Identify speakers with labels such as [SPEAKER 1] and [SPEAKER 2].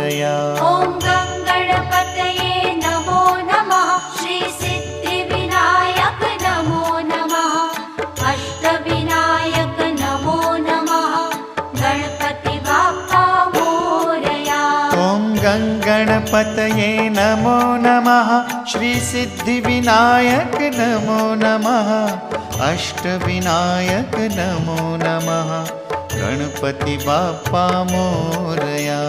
[SPEAKER 1] मोरया।
[SPEAKER 2] ॐ गणपतये नमो नमः। श्री सिद्धिविनायक नमो नमः। अष्टविनायक नमो नमः। गणपति बाप्पा मोरया।
[SPEAKER 1] ॐ गणपतये नमो नमः। श्री सिद्धिविनायक नमो नमः। अष्टविनायक नमो नमः। गणपति बाप्पा मोरया।